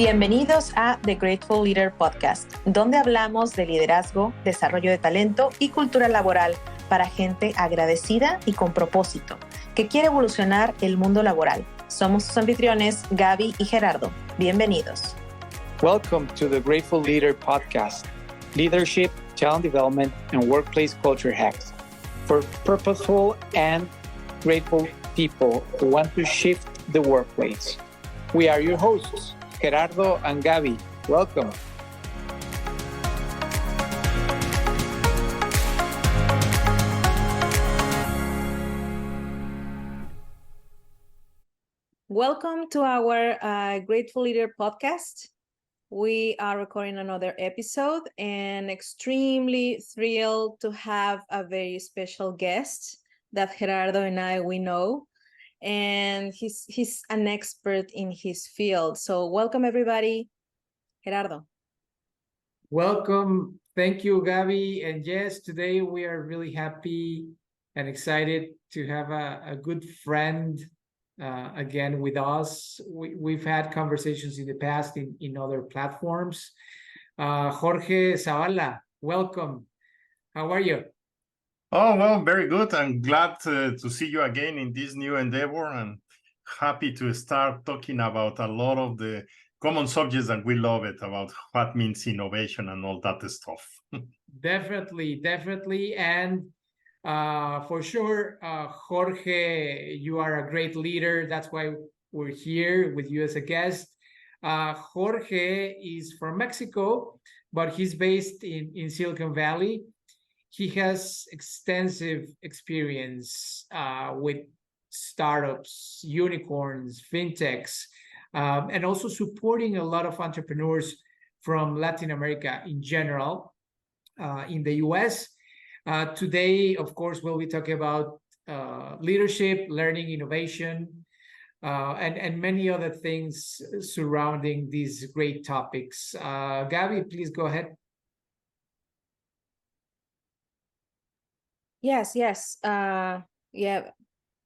Bienvenidos a The Grateful Leader Podcast, donde hablamos de liderazgo, desarrollo de talento y cultura laboral para gente agradecida y con propósito, que quiere evolucionar el mundo laboral. Somos sus anfitriones, Gaby y Gerardo. Bienvenidos. Welcome to the Grateful Leader Podcast, leadership, talent development, and workplace culture hacks for purposeful and grateful people who want to shift the workplace. We are your hosts, Gerardo and Gaby. Welcome. Welcome to our Grateful Leader Podcast. We are recording another episode and extremely thrilled to have a very special guest that Gerardo and we know. And he's an expert in his field. So welcome, everybody. Gerardo. Welcome. Thank you, Gaby. And yes, today we are really happy and excited to have a good friend again with us. We've had conversations in the past in other platforms. Jorge Zavala, welcome. How are you? Oh, well, very good. I'm glad to see you again in this new endeavor and happy to start talking about a lot of the common subjects that we love it about what means innovation and all that stuff. Definitely. And for sure, Jorge, you are a great leader. That's why we're here with you as a guest. Jorge is from Mexico, but he's based in Silicon Valley. He has extensive experience with startups, unicorns, fintechs, and also supporting a lot of entrepreneurs from Latin America in general, in the US. Today, of course, we'll be talking about leadership, learning, innovation, and many other things surrounding these great topics. Gaby, please go ahead. Yes.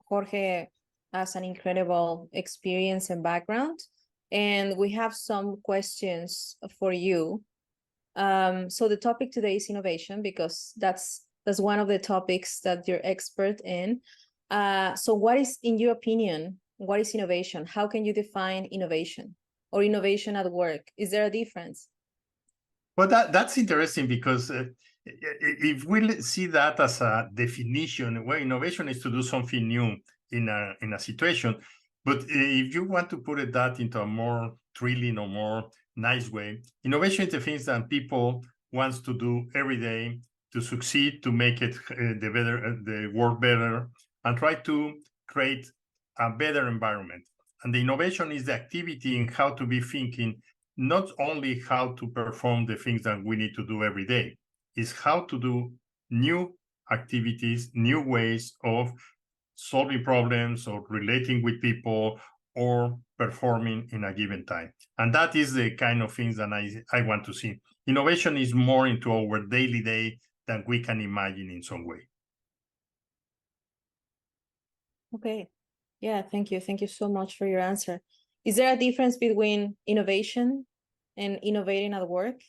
Jorge has an incredible experience and background, and we have some questions for you. So the topic today is innovation, because that's one of the topics that you're expert in. So what is, in your opinion, what is innovation? How can you define innovation or innovation at work? Is there a difference? Well, that's interesting, because if we see that as a definition, well, innovation is to do something new in a situation. But if you want to put that into a more thrilling or more nice way, innovation is the things that people wants to do every day to succeed, to make it the work better, and try to create a better environment. And the innovation is the activity in how to be thinking, not only how to perform the things that we need to do every day, is how to do new activities, new ways of solving problems or relating with people or performing in a given time. And that is the kind of things that I want to see. Innovation is more into our daily day than we can imagine in some way. Okay. Yeah, thank you. Thank you so much for your answer. Is there a difference between innovation and innovating at work?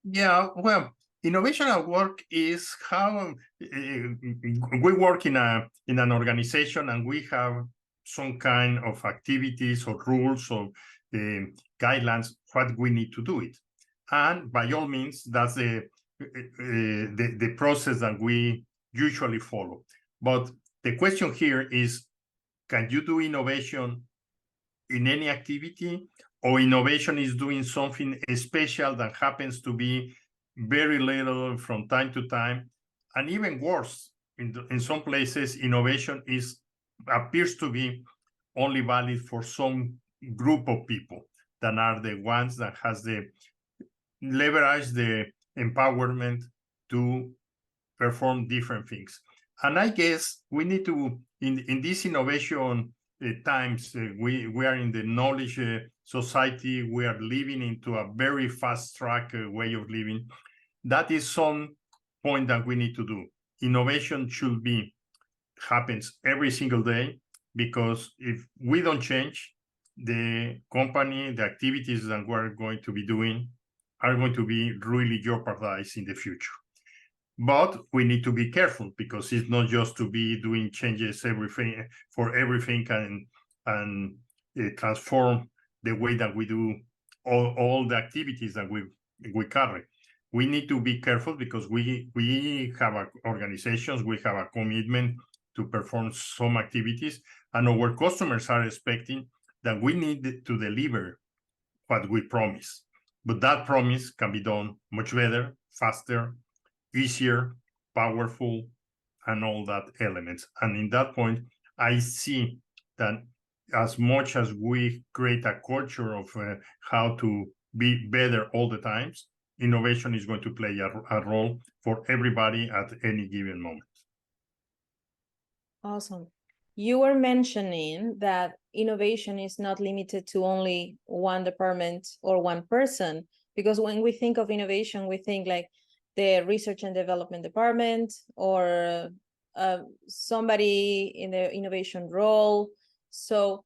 Yeah, well, innovation at work is how we work in an organization, and we have some kind of activities or rules or guidelines what we need to do it. And by all means, that's the process that we usually follow. But the question here is, can you do innovation in any activity, or innovation is doing something special that happens to be very little from time to time? And even worse, in some places, innovation appears to be only valid for some group of people that are the ones that has the leverage, the empowerment to perform different things. And I guess we need to, in this innovation times, we are in the knowledge society. We are living into a very fast track way of living. That is some point that we need to do. Innovation happens every single day, because if we don't change, the company, the activities that we're going to be doing are going to be really jeopardized in the future. But we need to be careful, because it's not just to be doing changes for everything and transform the way that we do all the activities that we carry. We need to be careful, because we have organizations, we have a commitment to perform some activities, and our customers are expecting that we need to deliver what we promise. But that promise can be done much better, faster, easier, powerful, and all that elements. And in that point, I see that as much as we create a culture of how to be better all the times, innovation is going to play a role for everybody at any given moment. Awesome. You were mentioning that innovation is not limited to only one department or one person, because when we think of innovation, we think like the research and development department or somebody in the innovation role. So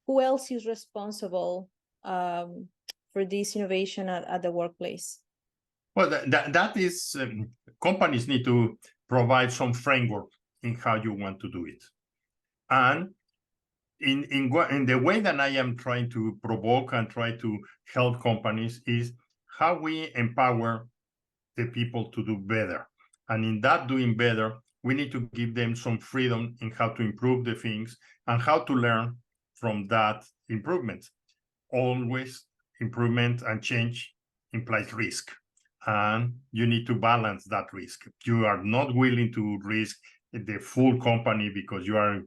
who else is responsible for this innovation at the workplace? Well, that is, companies need to provide some framework in how you want to do it. And in the way that I am trying to provoke and try to help companies is how we empower the people to do better. And in that doing better, we need to give them some freedom in how to improve the things and how to learn from that improvement. Always improvement and change implies risk. And you need to balance that risk. You are not willing to risk the full company because you are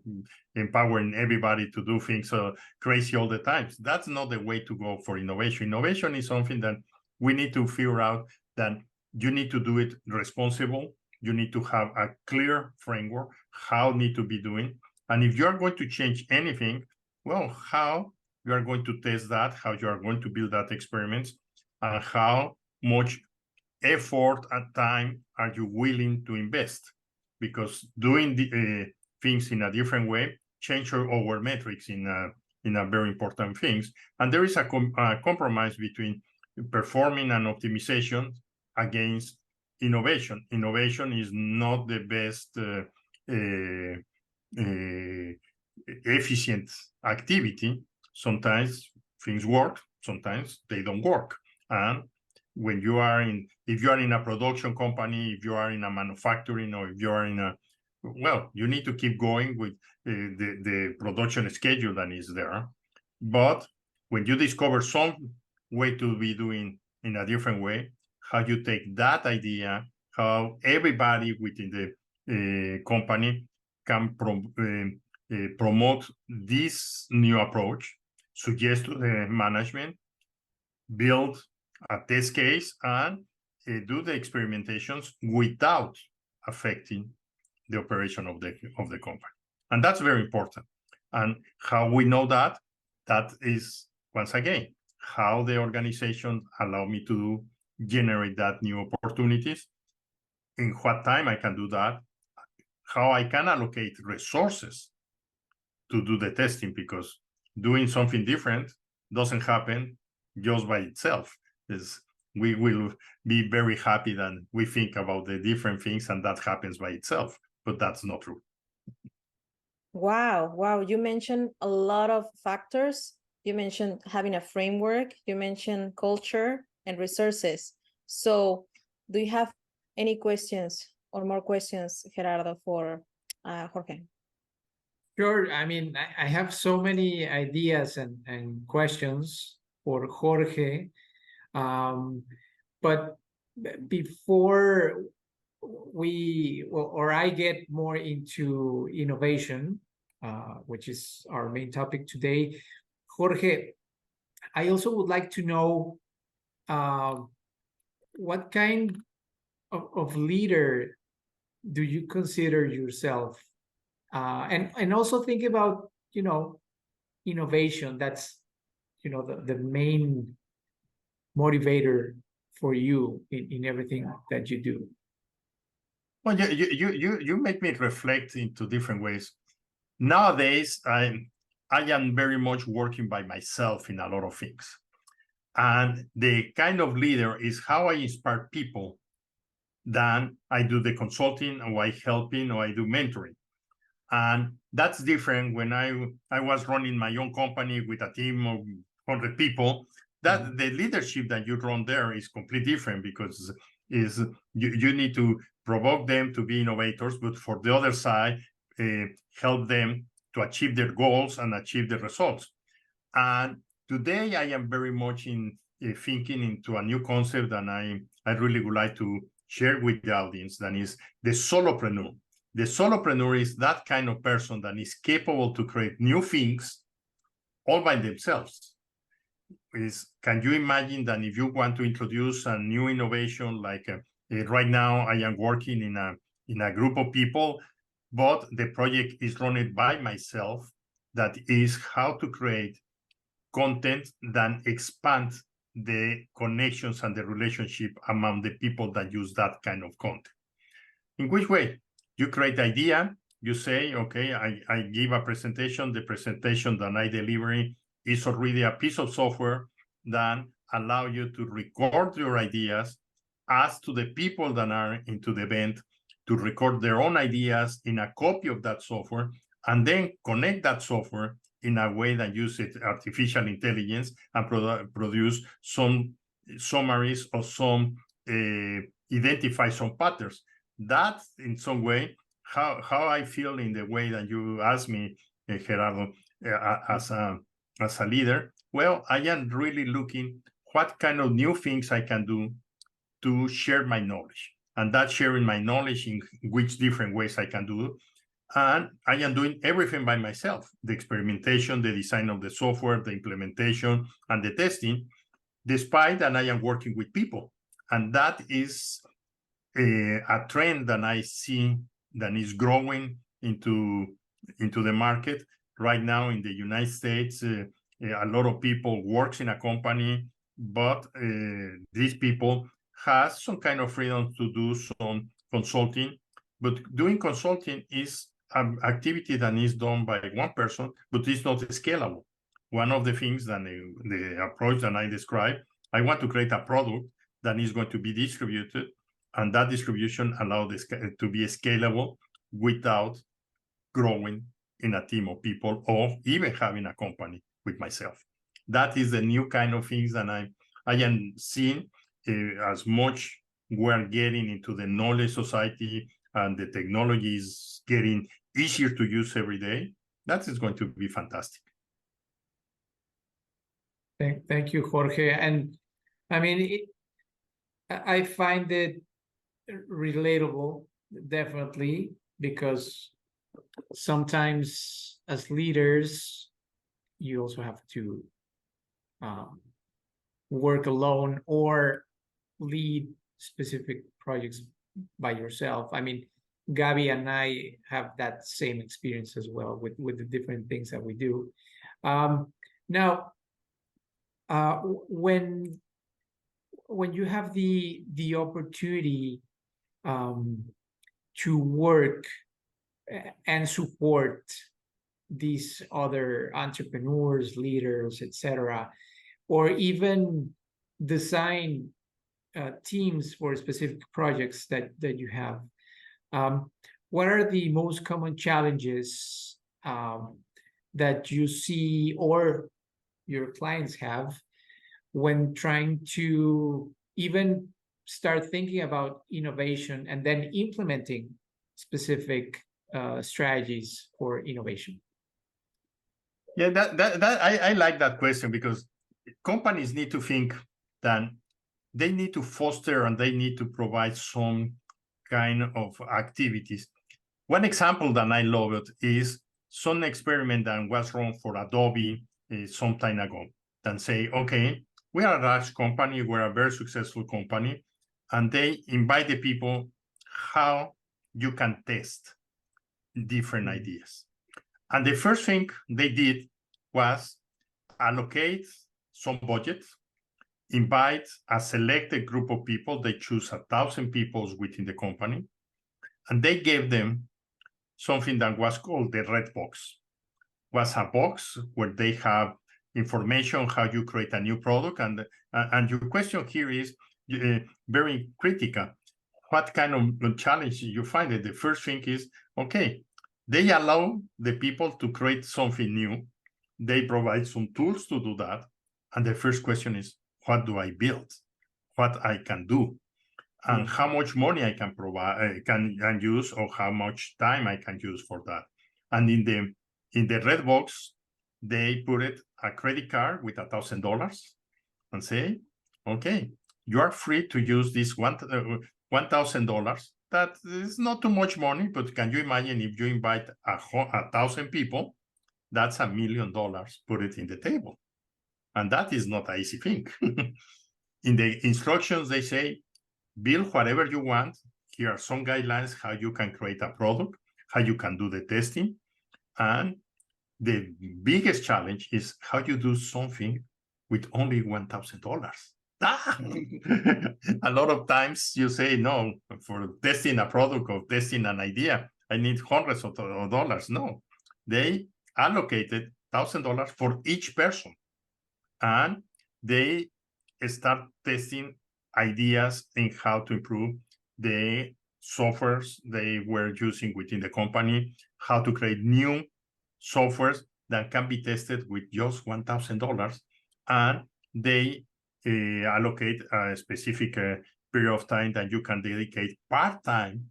empowering everybody to do things crazy all the time. That's not the way to go for innovation. Innovation is something that we need to figure out that you need to do it responsible. You need to have a clear framework, how need to be doing. And if you are going to change anything, well, how you are going to test that, how you are going to build that experiment, and how much effort and time are you willing to invest? Because doing the things in a different way change our metrics in a very important things. And there is a compromise between performing and optimization against innovation. Innovation is not the best efficient activity. Sometimes things work, sometimes they don't work. And when you are if you are in a production company, if you are in a manufacturing, or if you are in you need to keep going with the production schedule that is there. But when you discover some way to be doing in a different way, how you take that idea, how everybody within the company can promote this new approach, suggest to the management, build a test case, and do the experimentations without affecting the operation of the company. And that's very important. And how we know that is, once again, how the organization allow me to generate that new opportunities, in what time I can do that, how I can allocate resources to do the testing, because doing something different doesn't happen just by itself. We will be very happy that we think about the different things and that happens by itself, but that's not true. Wow. You mentioned a lot of factors. You mentioned having a framework, you mentioned culture and resources. So do you have any questions or more questions, Gerardo, for Jorge? Sure. I mean, I have so many ideas and questions for Jorge. But before I get more into innovation, which is our main topic today, Jorge, I also would like to know what kind of leader do you consider yourself? And also think about, innovation. That's, the main motivator for you in everything that you do. Well, you make me reflect into different ways. Nowadays, I am very much working by myself in a lot of things. And the kind of leader is how I inspire people. Then I do the consulting, or I helping, or I do mentoring. And that's different when I was running my own company with a team of 100 people. That the leadership that you run there is completely different, because you need to provoke them to be innovators, but for the other side, help them to achieve their goals and achieve the results. And today I am very much in thinking into a new concept that I really would like to share with the audience, that is the solopreneur. The solopreneur is that kind of person that is capable to create new things all by themselves. Can you imagine that if you want to introduce a new innovation, like right now I am working in a group of people, but the project is run by myself, that is how to create content that expand the connections and the relationship among the people that use that kind of content. In which way? You create the idea, you say, okay, I give a presentation. The presentation that I deliver is already a piece of software that allow you to record your ideas, ask to the people that are into the event to record their own ideas in a copy of that software, and then connect that software in a way that uses artificial intelligence and produce some summaries or some identify some patterns. That, in some way, how I feel in the way that you asked me, Gerardo, as a leader. Well, I am really looking what kind of new things I can do to share my knowledge, and that sharing my knowledge in which different ways I can do. And I am doing everything by myself: the experimentation, the design of the software, the implementation, and the testing, despite that I am working with people. And that is a trend that I see that is growing into the market right now in the United States. A lot of people works in a company, but these people has some kind of freedom to do some consulting. But doing consulting is an activity that is done by one person, but it's not scalable. One of the things that the approach that I described, I want to create a product that is going to be distributed, and that distribution allows this to be scalable without growing in a team of people or even having a company with myself. That is the new kind of things that I am seeing as much we're getting into the knowledge society and the technology is getting easier to use every day. That is going to be fantastic. Thank you, Jorge. And I mean, I find it relatable, definitely, because sometimes as leaders, you also have to work alone or lead specific projects by yourself. I mean, Gabi and I have that same experience as well with the different things that we do. Now, when you have the opportunity to work and support these other entrepreneurs, leaders, etc., or even design teams for specific projects that you have, what are the most common challenges that you see or your clients have when trying to even start thinking about innovation and then implementing specific strategies for innovation? Yeah, I like that question, because companies need to think that they need to foster and they need to provide some kind of activities. One example that I love it is some experiment that was run for Adobe some time ago, and say, okay, we are a large company, we're a very successful company, and they invite the people how you can test different ideas. And the first thing they did was allocate some budget, invite a selected group of people. They choose 1,000 people within the company, and they gave them something that was called the red box. was a box where they have information how you create a new product. And your question here is very critical. What kind of challenge you find it? The first thing is, okay, they allow the people to create something new. They provide some tools to do that. And the first question is, what do I build? What I can do? And how much money I can provide, can use, or how much time I can use for that. And in the red box, they put it a credit card with $1,000 and say, okay, you are free to use this $1,000. That is not too much money, but can you imagine if you invite 1,000 people, that's $1 million, put it in the table. And that is not an easy thing. In the instructions, they say, build whatever you want. Here are some guidelines how you can create a product, how you can do the testing. And the biggest challenge is how you do something with only $1,000. A lot of times you say, no, for testing a product or testing an idea, I need hundreds of dollars. No, they allocated $1,000 for each person. And they start testing ideas in how to improve the softwares they were using within the company, how to create new softwares that can be tested with just $1,000. And they allocate a specific period of time that you can dedicate part-time,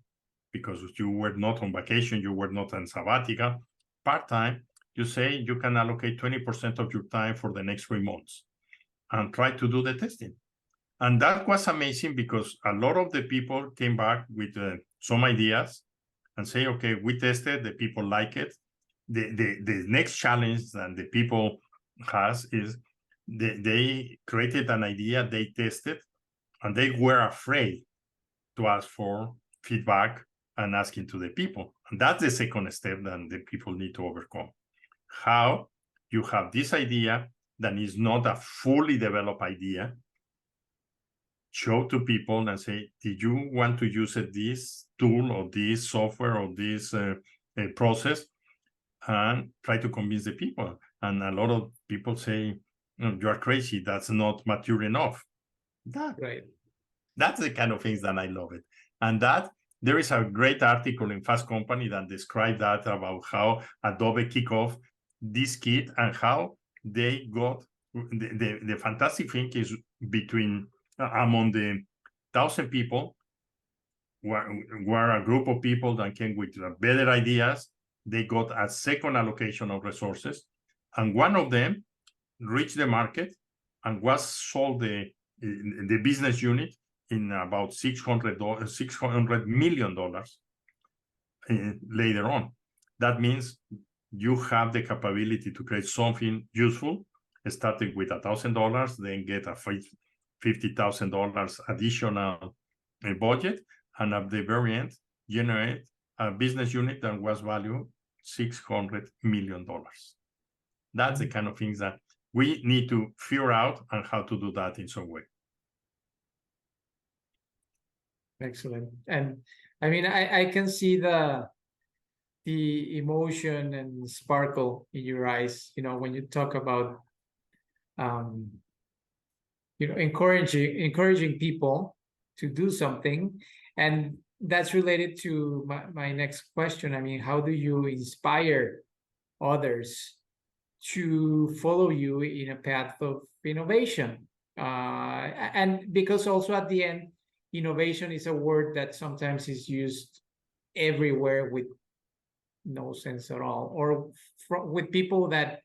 because you were not on vacation, you were not on sabbatical, part-time. You say you can allocate 20% of your time for the next 3 months and try to do the testing. And that was amazing because a lot of the people came back with some ideas and say, okay, we tested, the people like it. The next challenge that the people has is they created an idea, they tested, and they were afraid to ask for feedback and asking to the people. And that's the second step that the people need to overcome. How you have this idea that is not a fully developed idea, show to people and say, did you want to use this tool or this software or this process? And try to convince the people. And a lot of people say, you are crazy, that's not mature enough. That's the kind of things that I love it. And that there is a great article in Fast Company that describes that, about how Adobe kicked off this kit and how they got the fantastic thing is between among the 1,000 people were a group of people that came with better ideas. They got a second allocation of resources, and one of them reached the market and was sold the business unit in about $600 million later on. That means you have the capability to create something useful, starting with $1,000, then get a $50,000 additional budget, and at the very end, generate a business unit that was valued $600 million. That's the kind of things that we need to figure out and how to do that in some way. Excellent. And I mean, I can see the emotion and sparkle in your eyes, when you talk about, encouraging people to do something. And that's related to my next question. I mean, how do you inspire others to follow you in a path of innovation? And because also at the end, innovation is a word that sometimes is used everywhere with no sense at all, or with people that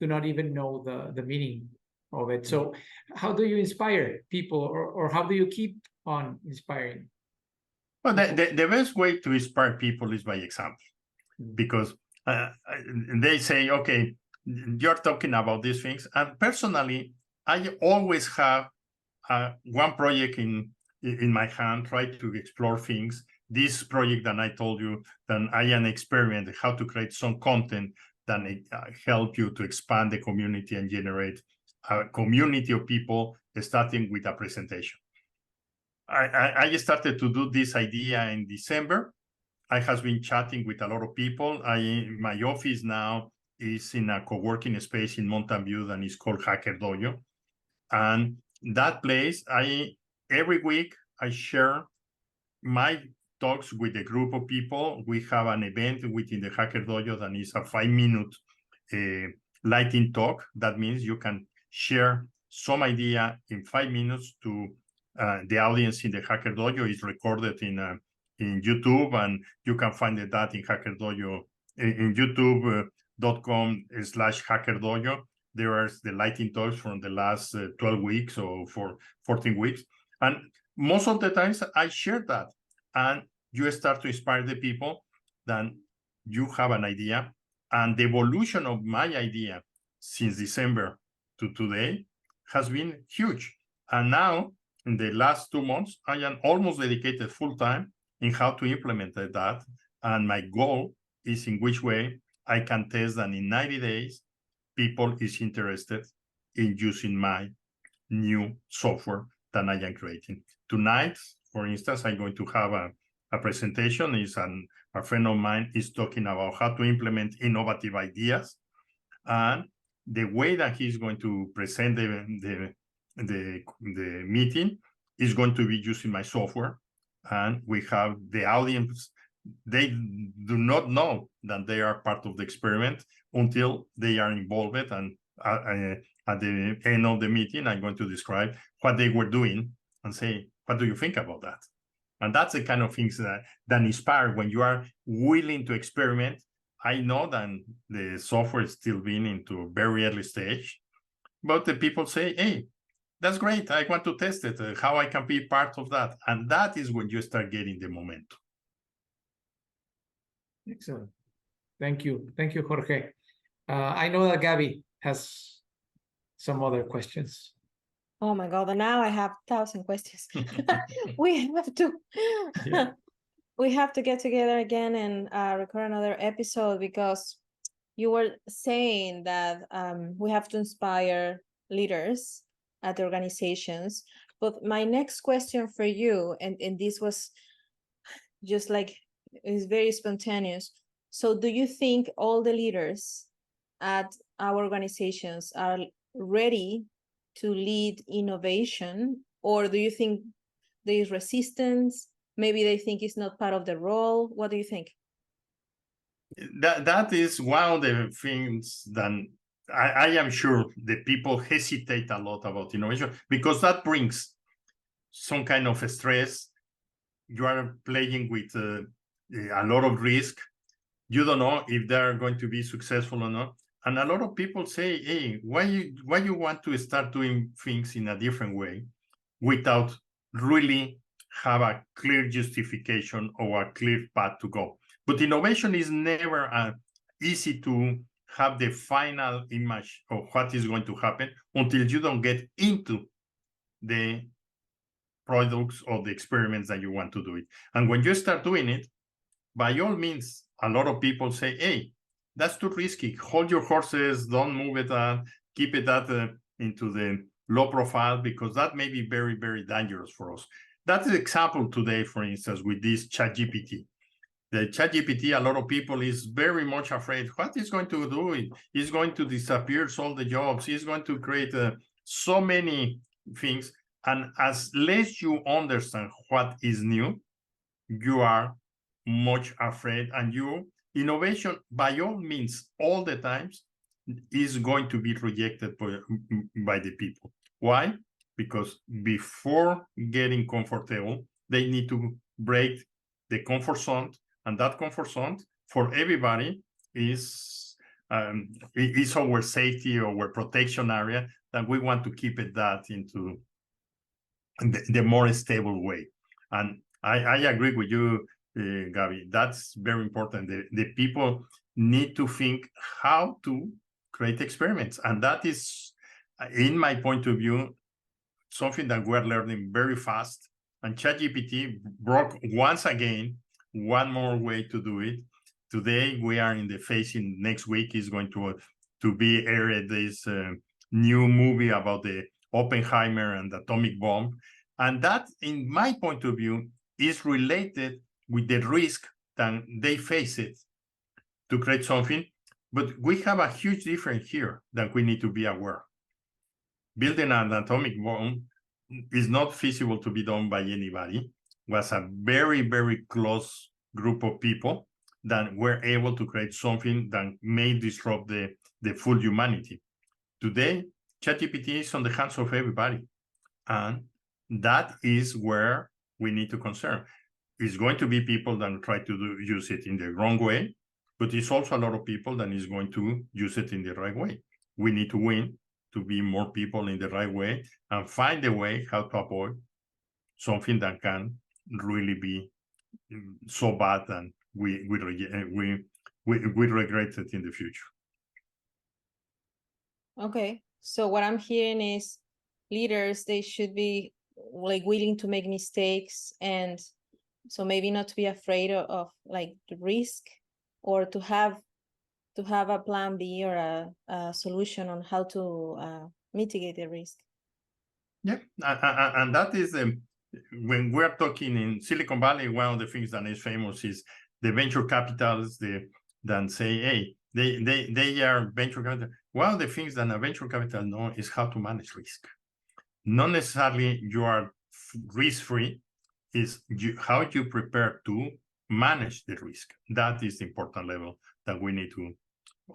do not even know the meaning of it. So how do you inspire people, or how do you keep on inspiring? Well, the best way to inspire people is by example, because they say, okay, you're talking about these things. And personally, I always have one project in my hand, try to explore things. This project that I told you, that I am experiencing how to create some content that help you to expand the community and generate a community of people, starting with a presentation. I started to do this idea in December. I have been chatting with a lot of people. In my office now, is in a co-working space in Mountain View that is called Hacker Dojo. And that place, every week I share my talks with a group of people. We have an event within the Hacker Dojo that is a 5-minute lighting talk. That means you can share some idea in 5 minutes to the audience in the Hacker Dojo. Is recorded in YouTube, and you can find that in Hacker Dojo in youtube.com/Hacker Dojo. There are the lighting talks from the last 12 weeks or for 14 weeks. And most of the times I share that, and you start to inspire the people. Then you have an idea, and the evolution of my idea since December to today has been huge. And now in the last 2 months, I am almost dedicated full time in how to implement that. And my goal is in which way I can test that in 90 days, people is interested in using my new software that I am creating. Tonight, for instance, I'm going to have a presentation. A friend of mine is talking about how to implement innovative ideas. And the way that he's going to present the meeting is going to be using my software. And we have the audience, they do not know that they are part of the experiment until they are involved. And at the end of the meeting, I'm going to describe what they were doing and say, what do you think about that? And that's the kind of things that inspire when you are willing to experiment. I know that the software is still being into a very early stage, but the people say, hey, that's great. I want to test it, how I can be part of that. And that is when you start getting the momentum. Excellent. Thank you. Thank you, Jorge. I know that Gabby has some other questions. Oh my God, and now I have 1,000 questions. We have to we have to get together again and record another episode, because you were saying that we have to inspire leaders at the organizations. But my next question for you, and this was just like, it's very spontaneous. So do you think all the leaders at our organizations are ready to lead innovation, or do you think there is resistance? Maybe they think it's not part of the role. What do you think? That is one of the things that I am sure the people hesitate a lot about innovation, because that brings some kind of stress. You are playing with a lot of risk. You don't know if they are going to be successful or not. And a lot of people say, hey, why you want to start doing things in a different way without really have a clear justification or a clear path to go? But innovation is never easy to have the final image of what is going to happen until you don't get into the products or the experiments that you want to do it. And when you start doing it, by all means, a lot of people say, hey, that's too risky. Hold your horses, don't move it, keep it into the low profile, because that may be very, very dangerous for us. That's the example today, for instance, with this ChatGPT. The ChatGPT, a lot of people is very much afraid. What is going to do? It's going to disappear all the jobs. It's going to create so many things. And as less you understand what is new, you are much afraid. And innovation, by all means, all the times, is going to be rejected by the people. Why? Because before getting comfortable, they need to break the comfort zone. And that comfort zone for everybody is our safety or our protection area, that we want to keep it that into the more stable way. And I agree with you, Gabby. That's very important. The people need to think how to create experiments. And that is, in my point of view, something that we're learning very fast. And ChatGPT broke once again one more way to do it. Today, we are in the phase. In next week is going to be aired this new movie about the Oppenheimer and the atomic bomb. And that, in my point of view, is related with the risk that they face it to create something. But we have a huge difference here that we need to be aware. Building an atomic bomb is not feasible to be done by anybody. It was a very, very close group of people that were able to create something that may disrupt the full humanity. Today, ChatGPT is on the hands of everybody. And that is where we need to concern. It's going to be people that try to use it in the wrong way, but it's also a lot of people that is going to use it in the right way. We need to win to be more people in the right way and find a way how to avoid something that can really be so bad and we regret it in the future. Okay, so what I'm hearing is leaders, they should be like willing to make mistakes, and so maybe not to be afraid of like the risk, or to have a plan B or a solution on how to mitigate the risk. Yeah, and that is when we're talking in Silicon Valley, one of the things that is famous is the venture capitals that say, hey, they are venture capital. One of the things that a venture capital knows is how to manage risk. Not necessarily you are risk-free, is how you prepare to manage the risk. That is the important level that we need to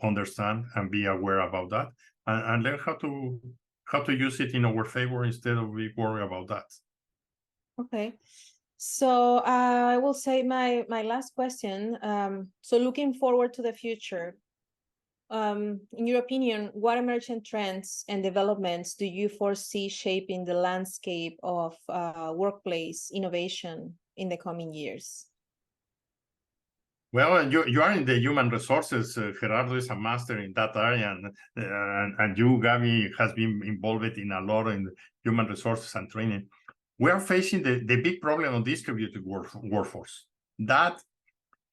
understand and be aware about that, and learn how to use it in our favor instead of be worried about that. Okay, so I will say my last question. So looking forward to the future, in your opinion, what emerging trends and developments do you foresee shaping the landscape of workplace innovation in the coming years? Well, you are in the human resources. Gerardo is a master in that area, and you, Gabi, has been involved in a lot in human resources and training. We are facing the big problem of distributed workforce. That,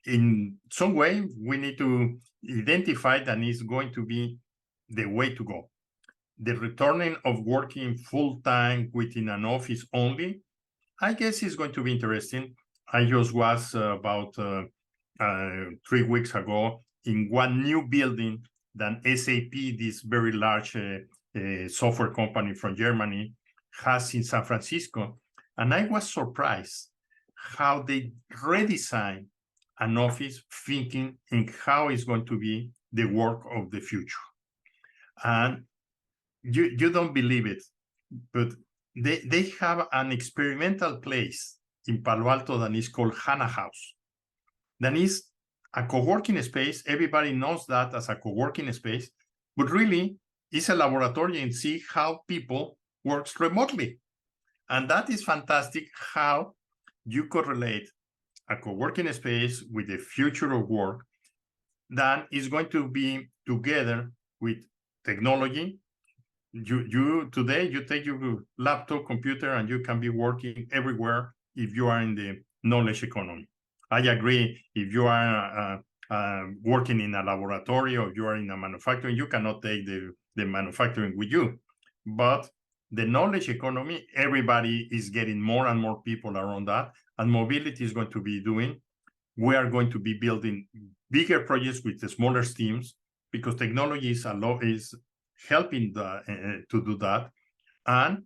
in some way, we need to identify that is going to be the way to go. The returning of working full-time within an office only, I guess, is going to be interesting. I just was about 3 weeks ago in one new building that SAP, this very large software company from Germany, has in San Francisco. And I was surprised how they redesigned an office thinking in how it's going to be the work of the future. And you don't believe it, but they have an experimental place in Palo Alto that is called HANA House. That is a co-working space. Everybody knows that as a co-working space, but really it's a laboratory and see how people work remotely. And that is fantastic how you correlate a co-working space with the future of work that is going to be together with technology. Today you take your laptop computer and you can be working everywhere if you are in the knowledge economy. I agree, if you are working in a laboratory or you are in a manufacturing, you cannot take the manufacturing with you. But the knowledge economy, everybody is getting more and more people around that, and mobility is going to be doing. We are going to be building bigger projects with the smaller teams because technology is helping to do that, and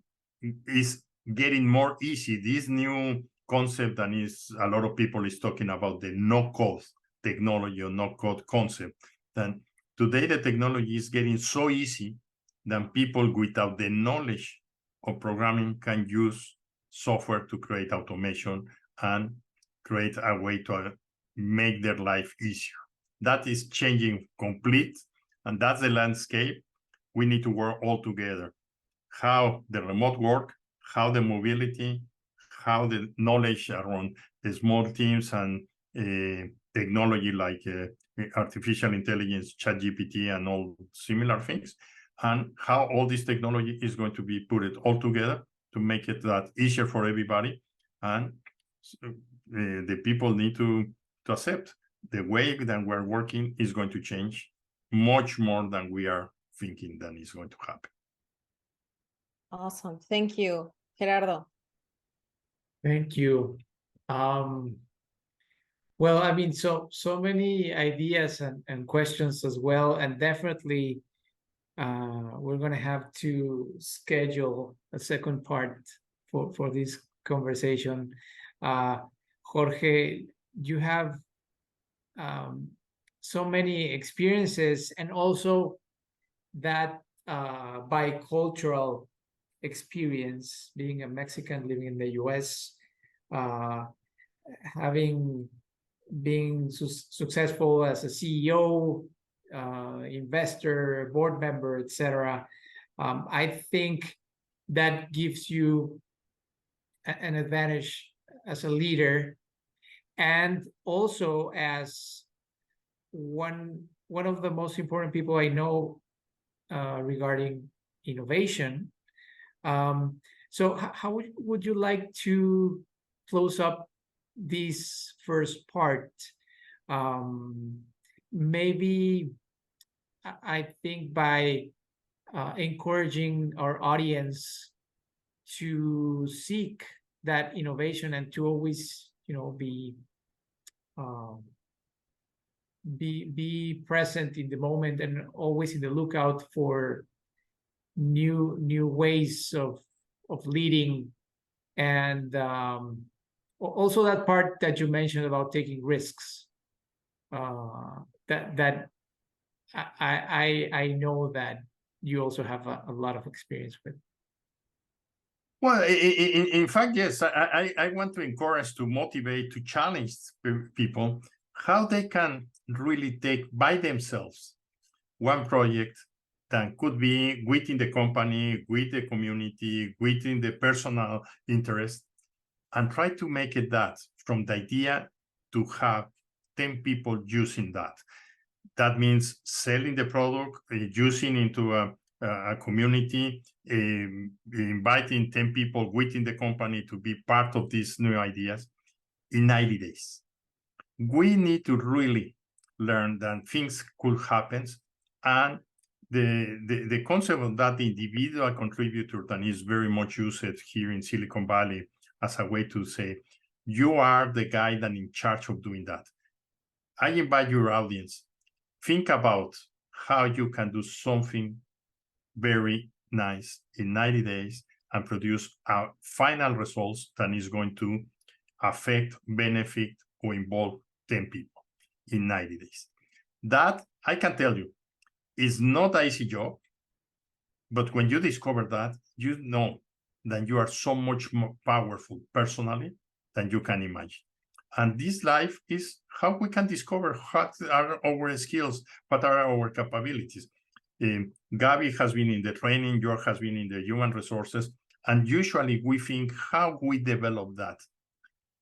is getting more easy. This new concept that is a lot of people is talking about, the no-code technology or no-code concept. And today the technology is getting so easy that people without the knowledge of programming can use software to create automation and create a way to make their life easier. That is changing complete, and that's the landscape. We need to work all together. How the remote work, how the mobility, how the knowledge around the small teams and technology like artificial intelligence, ChatGPT, and all similar things, and how all this technology is going to be put it all together to make it that easier for everybody. And the people need to accept the way that we're working is going to change much more than we are thinking that is going to happen. Awesome. Thank you, Gerardo. Thank you. Well, I mean, so many ideas and questions as well, and definitely we're going to have to schedule a second part for this conversation. Jorge, you have so many experiences, and also that bicultural experience, being a Mexican living in the US, having being successful as a CEO, investor, board member, etc. I think that gives you an advantage as a leader, and also as one of the most important people I know regarding innovation. So how would you like to close up this first part? Maybe I think by encouraging our audience to seek that innovation and to always, be present in the moment and always in the lookout for new ways of leading, and also that part that you mentioned about taking risks, that I know that you also have a lot of experience with. Well, in fact, yes, I want to encourage, to motivate, to challenge people how they can really take by themselves one project that could be within the company, with the community, within the personal interest, and try to make it that from the idea to have 10 people using that. That means selling the product, using into a community, inviting 10 people within the company to be part of these new ideas in 90 days. We need to really learn that things could happen, and the concept of that individual contributor that is very much used here in Silicon Valley as a way to say, you are the guy that in charge of doing that. I invite your audience, think about how you can do something very nice in 90 days and produce a final results that is going to affect, benefit, or involve 10 people in 90 days. That, I can tell you, is not an easy job, but when you discover that, you know that you are so much more powerful personally than you can imagine. And this life is how we can discover what are our skills, what are our capabilities. Gabby has been in the training, Jorge has been in the human resources, and usually we think how we develop that.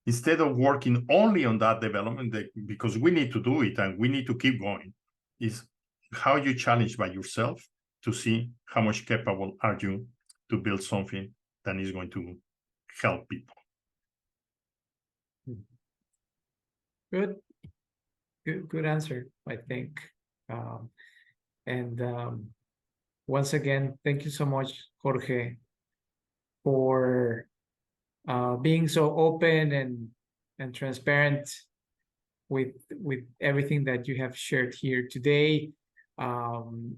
Instead of working only on that development, because we need to do it and we need to keep going, is how you challenge by yourself to see how much capable are you to build something that is going to help people. Good answer, I think. Once again, thank you so much, Jorge, for being so open and transparent with everything that you have shared here today. I'm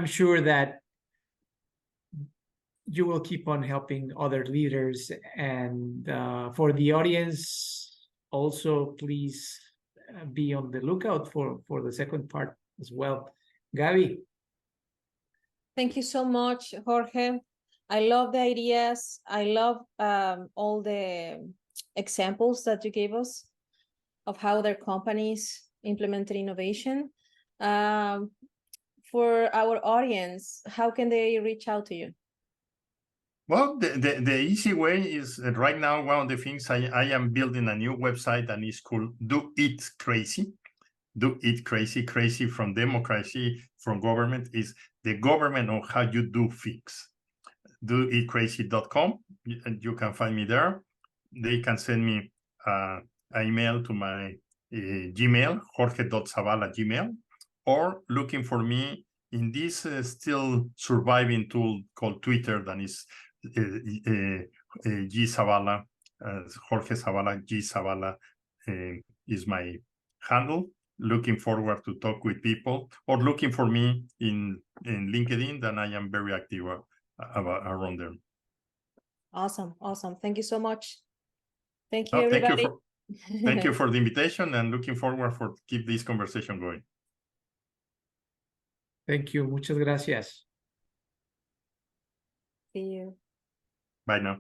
sure that you will keep on helping other leaders. And for the audience, also please be on the lookout for the second part as well. Gabby. Thank you so much, Jorge. I love the ideas. I love all the examples that you gave us of how their companies implemented innovation. For our audience, how can they reach out to you? Well, the easy way is right now, one of the things I am building a new website and it's called DoItCracy. DoItCracy, crazy from democracy, from government, is the government of how you do things. DoItCracy.com, and you can find me there. They can send me an email to my Gmail, jorge.zavala Gmail, or looking for me in this still surviving tool called Twitter that is G Zavala, Jorge Zavala, G Zavala, is my handle. Looking forward to talk with people, or looking for me in LinkedIn, then I am very active around there. Awesome. Thank you so much. Thank you, everybody. Thank you for the invitation, and looking forward for keep this conversation going. Thank you. Muchas gracias. See you. Bye now.